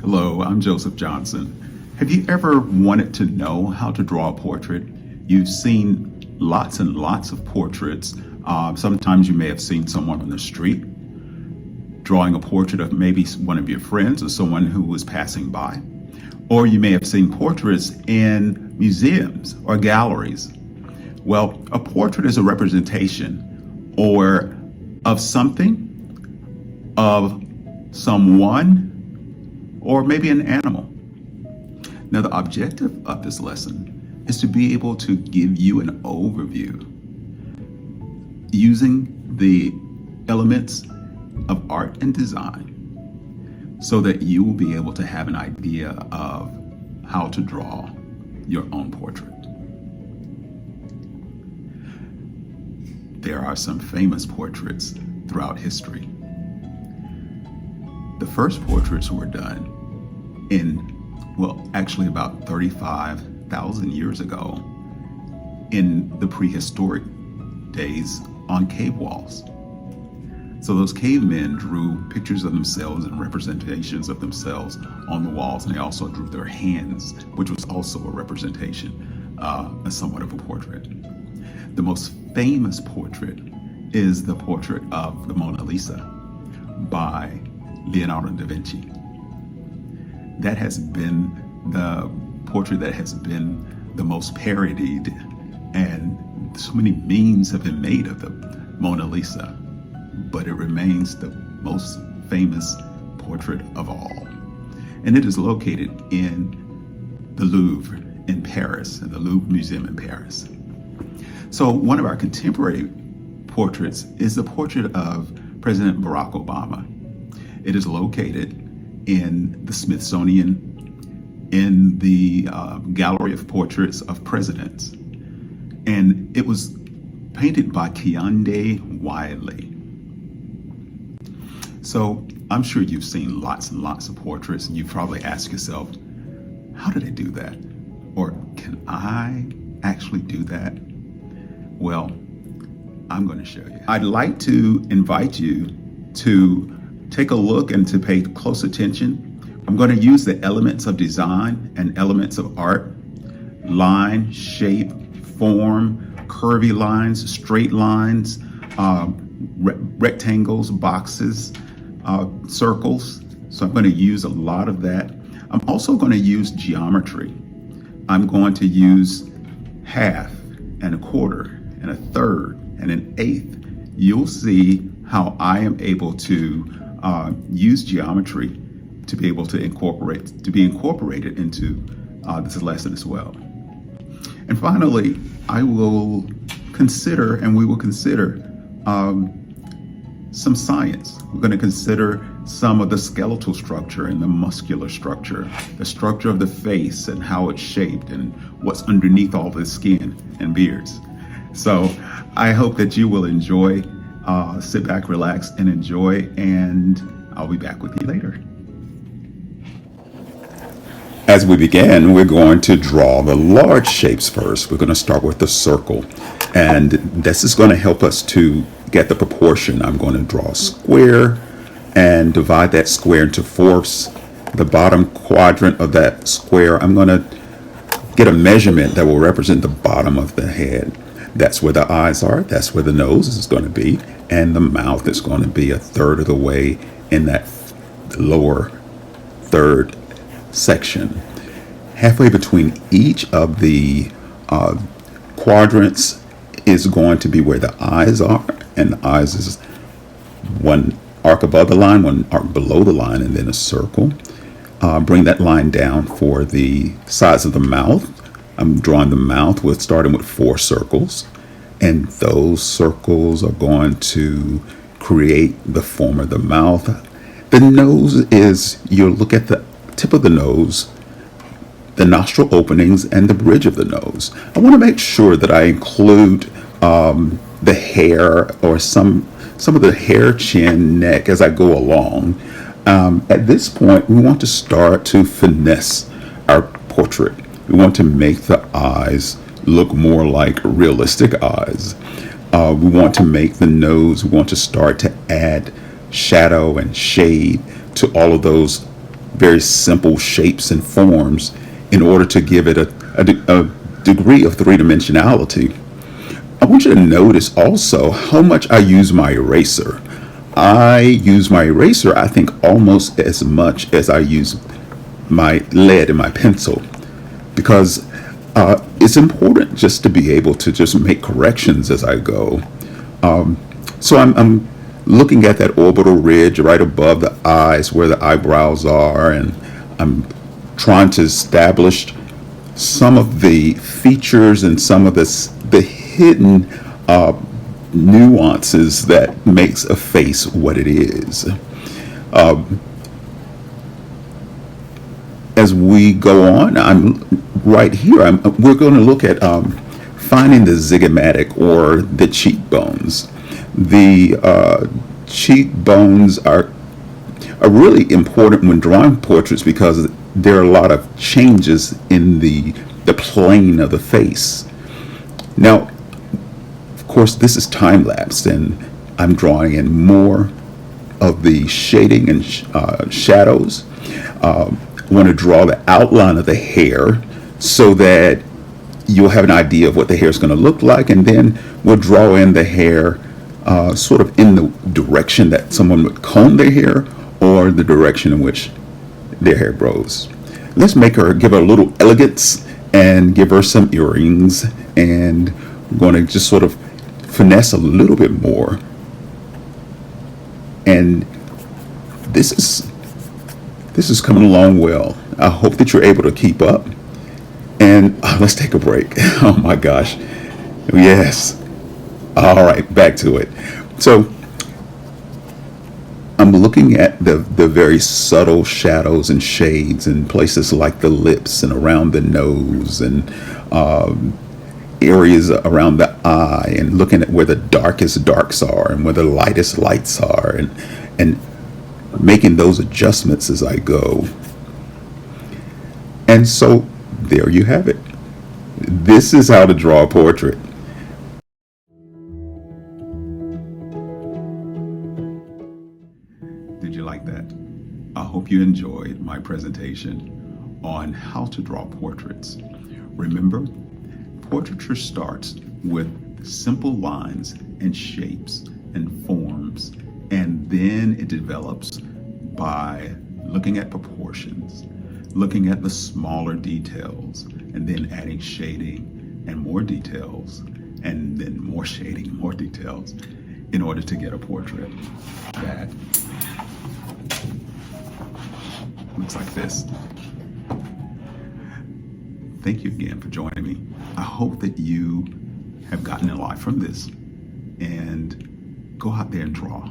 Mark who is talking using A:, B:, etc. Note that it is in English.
A: Hello, I'm Joseph Johnson. Have you ever wanted to know how to draw a portrait? You've seen lots and lots of portraits. Sometimes you may have seen someone on the street drawing a portrait of maybe one of your friends or someone who was passing by. Or you may have seen portraits in museums or galleries. Well, a portrait is a representation or of something, of someone, or maybe an animal. Now, the objective of this lesson is to be able to give you an overview using the elements of art and design so that you will be able to have an idea of how to draw your own portrait. There are some famous portraits throughout history. The first portraits were done actually about 35,000 years ago in the prehistoric days on cave walls. So those cavemen drew pictures of themselves and representations of themselves on the walls, and they also drew their hands, which was also a representation, somewhat of a portrait. The most famous portrait is the portrait of the Mona Lisa by Leonardo da Vinci. That has been the portrait that has been the most parodied, and so many memes have been made of the Mona Lisa, but it remains the most famous portrait of all. And it is located in the Louvre in Paris, in the Louvre Museum in Paris. So one of our contemporary portraits is the portrait of President Barack Obama. It is located in the Smithsonian in the Gallery of Portraits of Presidents. And it was painted by Kehinde Wiley. So I'm sure you've seen lots and lots of portraits, and you've probably asked yourself, how do they do that? Or can I actually do that? Well, I'm going to show you. I'd like to invite you to take a look and to pay close attention. I'm going to use the elements of design and elements of art: line, shape, form, curvy lines, straight lines, rectangles, boxes, circles. So I'm going to use a lot of that. I'm also going to use geometry. I'm going to use half and a quarter and a third and an eighth. You'll see how I am able to use geometry to be able to be incorporated into this lesson as well. And finally, we will consider some science. We're going to consider some of the skeletal structure and the muscular structure, the structure of the face and how it's shaped and what's underneath all the skin and beards. So I hope that you will enjoy, sit back, relax, and enjoy, and I'll be back with you later. As we begin, we're going to draw the large shapes first. We're going to start with the circle, and this is going to help us to get the proportion. I'm going to draw a square and divide that square into fourths. The bottom quadrant of that square, I'm going to get a measurement that will represent the bottom of the head. That's where the eyes are, that's where the nose is going to be, and the mouth is going to be a third of the way in that lower third section. Halfway between each of the quadrants is going to be where the eyes are, and the eyes is one arc above the line, one arc below the line, and then a circle. Bring that line down for the size of the mouth. I'm drawing the mouth starting with 4 circles, and those circles are going to create the form of the mouth. The nose is, you'll look at the tip of the nose, the nostril openings, and the bridge of the nose. I want to make sure that I include the hair or some of the hair, chin, neck as I go along. At this point, we want to start to finesse our portrait. We want to make the eyes look more like realistic eyes. We want to make the nose, we want to start to add shadow and shade to all of those very simple shapes and forms in order to give it a degree of three-dimensionality. I want you to notice also how much I use my eraser. I use my eraser, I think, almost as much as I use my lead in my pencil, because it's important just to be able to just make corrections as I go. So I'm looking at that orbital ridge right above the eyes where the eyebrows are, and I'm trying to establish some of the features and some of the hidden nuances that makes a face what it is. As we go on, I'm right here. We're going to look at finding the zygomatic, or the cheekbones. The cheekbones are really important when drawing portraits because there are a lot of changes in the plane of the face. Now, of course, this is time lapsed, and I'm drawing in more of the shading and shadows. I want to draw the outline of the hair so that you'll have an idea of what the hair is going to look like, and then we'll draw in the hair sort of in the direction that someone would comb their hair, or the direction in which their hair grows. Let's give her a little elegance and give her some earrings, and we're going to just sort of finesse a little bit more. And this is coming along well. I hope that you're able to keep up. And let's take a break. Oh my gosh. Yes. All right, back to it. So I'm looking at the very subtle shadows and shades in places like the lips and around the nose, and areas around the eye, and looking at where the darkest darks are and where the lightest lights are, and making those adjustments as I go. And so there you have it. This is how to draw a portrait. Did you like that? I hope you enjoyed my presentation on how to draw portraits. Remember, portraiture starts with simple lines and shapes and forms, and then it develops by looking at proportions, looking at the smaller details, and then adding shading and more details, and then more shading and more details in order to get a portrait that looks like this. Thank you again for joining me. I hope that you have gotten a lot from this, and go out there and draw.